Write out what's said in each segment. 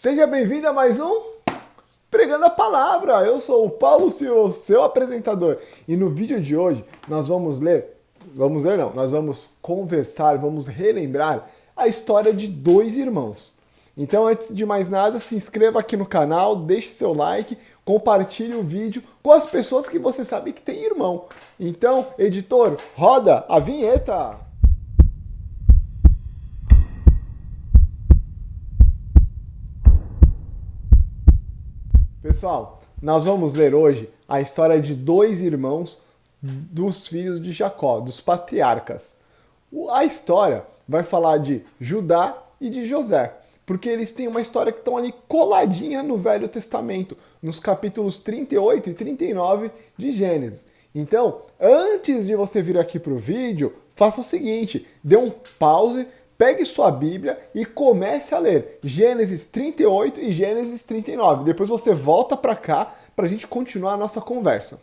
Seja bem-vindo a mais um Pregando a Palavra. Eu sou o Paulo Silva, seu apresentador. E no vídeo de hoje nós nós vamos conversar, vamos relembrar a história de dois irmãos. Então, antes de mais nada, se inscreva aqui no canal, deixe seu like, compartilhe o vídeo com as pessoas que você sabe que tem irmão. Então, editor, roda a vinheta! Pessoal, nós vamos ler hoje a história de dois irmãos dos filhos de Jacó, dos patriarcas. A história vai falar de Judá e de José, porque eles têm uma história que estão ali coladinha no Velho Testamento, nos capítulos 38 e 39 de Gênesis. Então, antes de você vir aqui para o vídeo, faça o seguinte, dê um pause, pegue sua Bíblia e comece a ler Gênesis 38 e Gênesis 39. Depois você volta para cá para a gente continuar a nossa conversa.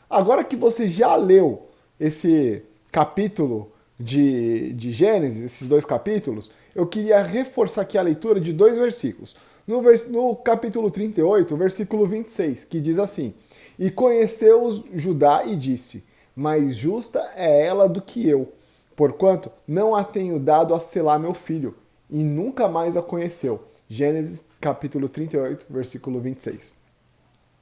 Agora que você já leu esse capítulo de Gênesis, esses dois capítulos, eu queria reforçar aqui a leitura de dois versículos. No capítulo 38, versículo 26, que diz assim: E conheceu Judá e disse, mais justa é ela do que eu, porquanto não a tenho dado a selar meu filho, e nunca mais a conheceu. Gênesis capítulo 38, versículo 26.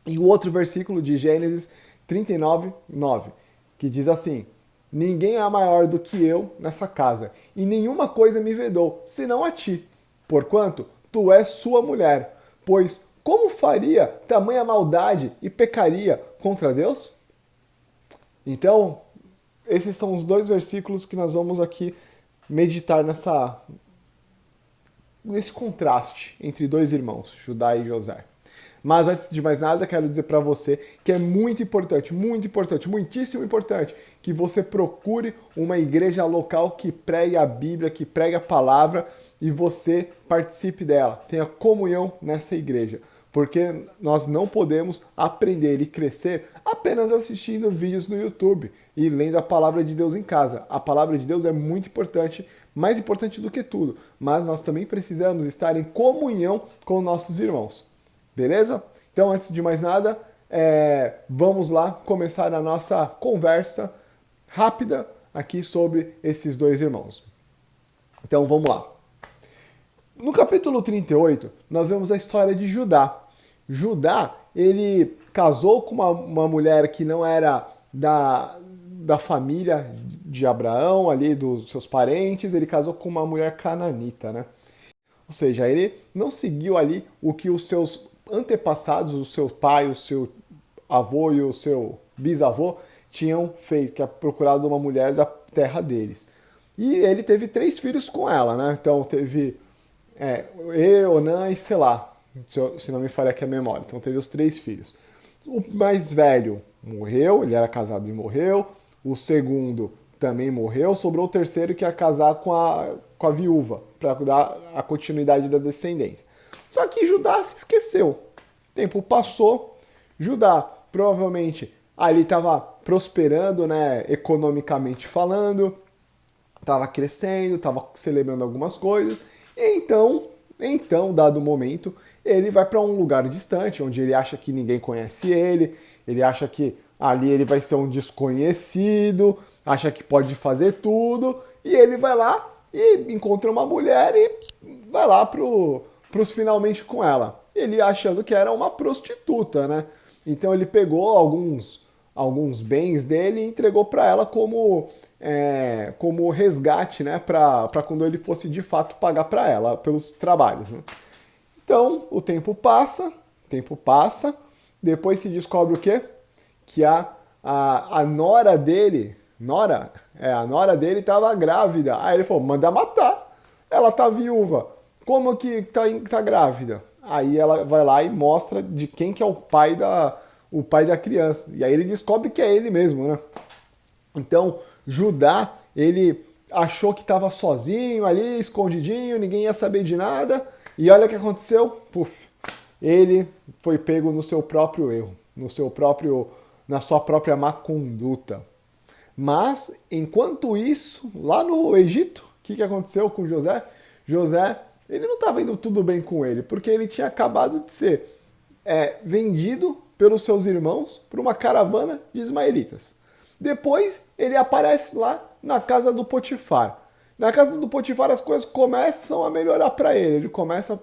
E o outro versículo de Gênesis 39, 9, que diz assim: Ninguém é maior do que eu nessa casa, e nenhuma coisa me vedou, senão a ti, porquanto tu és sua mulher. Pois como faria tamanha maldade e pecaria contra Deus? Então, esses são os dois versículos que nós vamos aqui meditar nesse contraste entre dois irmãos, Judá e José. Mas antes de mais nada, quero dizer para você que é muito importante, muitíssimo importante, que você procure uma igreja local que pregue a Bíblia, que pregue a palavra e você participe dela, tenha comunhão nessa igreja. Porque nós não podemos aprender e crescer apenas assistindo vídeos no YouTube e lendo a palavra de Deus em casa. A palavra de Deus é muito importante, mais importante do que tudo, mas nós também precisamos estar em comunhão com nossos irmãos. Beleza? Então, antes de mais nada, vamos lá começar a nossa conversa rápida aqui sobre esses dois irmãos. Então, vamos lá. No capítulo 38, nós vemos a história de Judá. Judá, ele casou com uma mulher que não era da família de Abraão, ali dos seus parentes, ele casou com uma mulher cananita, né? Ou seja, ele não seguiu ali o que os seus antepassados, o seu pai, o seu avô e o seu bisavô tinham feito, que é procurado uma mulher da terra deles. E ele teve 3 filhos com ela, né? Então teve Onã e Selá, se não me falha aqui a memória. Então teve os 3 filhos. O mais velho morreu, ele era casado e morreu. O segundo também morreu. Sobrou o terceiro que ia casar com a viúva, para dar a continuidade da descendência. Só que Judá se esqueceu. O tempo passou, Judá provavelmente ali estava prosperando, né, economicamente falando, estava crescendo, estava celebrando algumas coisas. Então, dado o momento, ele vai para um lugar distante, onde ele acha que ninguém conhece ele acha que ali ele vai ser um desconhecido, acha que pode fazer tudo, e ele vai lá e encontra uma mulher e vai lá pros finalmente com ela. Ele achando que era uma prostituta, né? Então ele pegou alguns bens dele e entregou para ela como resgate, né? Para quando ele fosse de fato pagar para ela pelos trabalhos, né? Então o tempo passa, depois se descobre o quê? Que a nora dele, a nora dele estava grávida. Aí ele falou, manda matar. Ela tá viúva. Como que tá grávida? Aí ela vai lá e mostra de quem que é o pai da criança. E aí ele descobre que é ele mesmo, né? Então, Judá, ele achou que estava sozinho ali, escondidinho, ninguém ia saber de nada. E olha o que aconteceu. Puf, ele foi pego no seu próprio erro, na sua própria má conduta. Mas, enquanto isso, lá no Egito, o que aconteceu com José? José ele não estava indo tudo bem com ele, porque ele tinha acabado de ser vendido pelos seus irmãos para uma caravana de ismaelitas. Depois ele aparece lá na casa do Potifar. Na casa do Potifar as coisas começam a melhorar para ele. Ele começa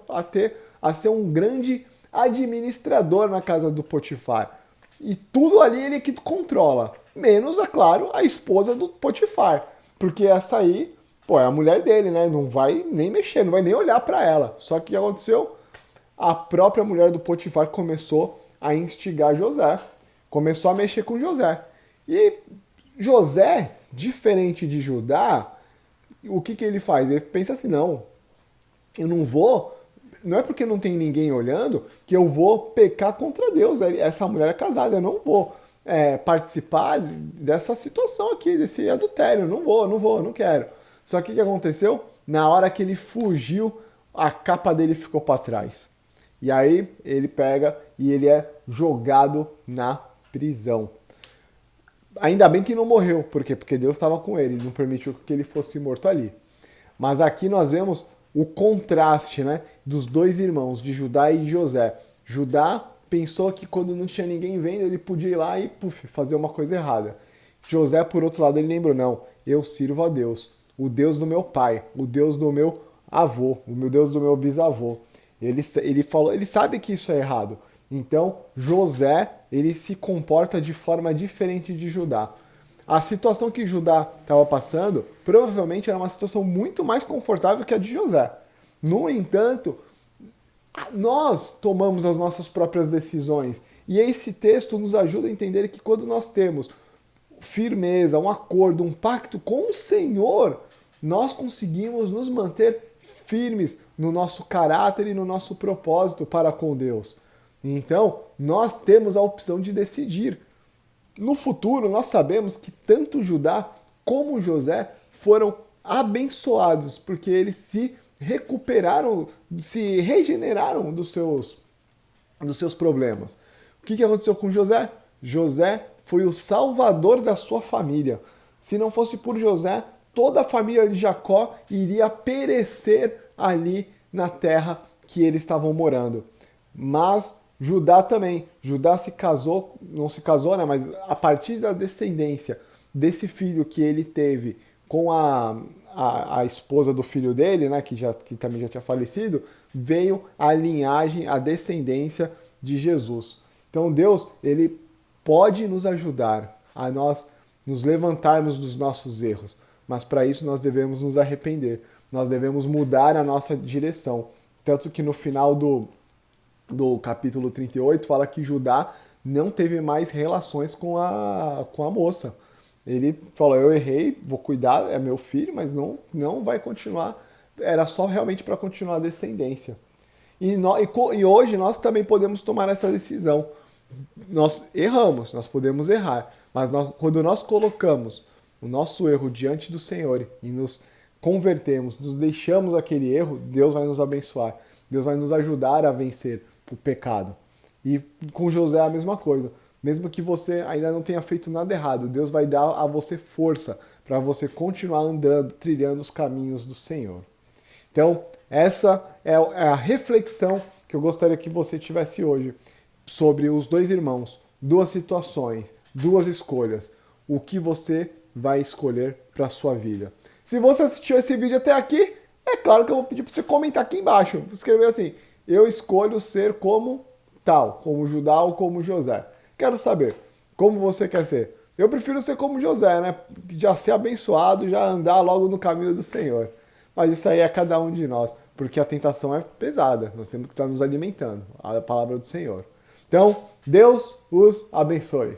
a ser um grande administrador na casa do Potifar. E tudo ali ele que controla. Menos, é claro, a esposa do Potifar. Porque essa aí, pô, é a mulher dele, né? Não vai nem mexer, não vai nem olhar para ela. Só que o que aconteceu? A própria mulher do Potifar começou a instigar José. Começou a mexer com José. E José, diferente de Judá, o que ele faz? Ele pensa assim, não, eu não vou, não é porque não tem ninguém olhando que eu vou pecar contra Deus. Essa mulher é casada, eu não vou participar dessa situação aqui, desse adultério. Não vou, não quero. Só que o que aconteceu? Na hora que ele fugiu, a capa dele ficou para trás. E aí ele pega e ele é jogado na prisão. Ainda bem que não morreu. Por quê? Porque Deus estava com ele, não permitiu que ele fosse morto ali. Mas aqui nós vemos o contraste, né, dos dois irmãos, de Judá e de José. Judá pensou que quando não tinha ninguém vendo, ele podia ir lá e fazer uma coisa errada. José, por outro lado, ele lembrou, não, eu sirvo a Deus, o Deus do meu pai, o Deus do meu avô, o meu Deus do meu bisavô. Ele falou, ele sabe que isso é errado. Então, José, ele se comporta de forma diferente de Judá. A situação que Judá estava passando, provavelmente era uma situação muito mais confortável que a de José. No entanto, nós tomamos as nossas próprias decisões. E esse texto nos ajuda a entender que quando nós temos firmeza, um acordo, um pacto com o Senhor, nós conseguimos nos manter firmes no nosso caráter e no nosso propósito para com Deus. Então, nós temos a opção de decidir. No futuro, nós sabemos que tanto Judá como José foram abençoados, porque eles se recuperaram, se regeneraram dos seus problemas. O que aconteceu com José? José foi o salvador da sua família. Se não fosse por José, toda a família de Jacó iria perecer ali na terra que eles estavam morando. Mas Judá também. Judá se casou, não se casou, né? Mas a partir da descendência desse filho que ele teve com a esposa do filho dele, né? Que também já tinha falecido, veio a linhagem, a descendência de Jesus. Então Deus, ele pode nos ajudar a nós nos levantarmos dos nossos erros, mas para isso nós devemos nos arrepender, nós devemos mudar a nossa direção. Tanto que no final do capítulo 38 fala que Judá não teve mais relações com a moça. Ele falou, eu errei, vou cuidar, é meu filho, mas não vai continuar. Era só realmente para continuar a descendência. E hoje nós também podemos tomar essa decisão. Nós erramos, nós podemos errar, mas quando nós colocamos o nosso erro diante do Senhor e nos convertemos, nos deixamos aquele erro, Deus vai nos abençoar. Deus vai nos ajudar a vencer o pecado. E com José é a mesma coisa. Mesmo que você ainda não tenha feito nada errado, Deus vai dar a você força para você continuar andando, trilhando os caminhos do Senhor. Então, essa é a reflexão que eu gostaria que você tivesse hoje sobre os dois irmãos, duas situações, duas escolhas. O que você vai escolher para a sua vida. Se você assistiu esse vídeo até aqui, é claro que eu vou pedir para você comentar aqui embaixo. Escrever assim, eu escolho ser como tal, como Judá ou como José. Quero saber como você quer ser. Eu prefiro ser como José, né? Já ser abençoado, já andar logo no caminho do Senhor. Mas isso aí é cada um de nós, porque a tentação é pesada. Nós temos que estar nos alimentando, a palavra do Senhor. Então, Deus os abençoe.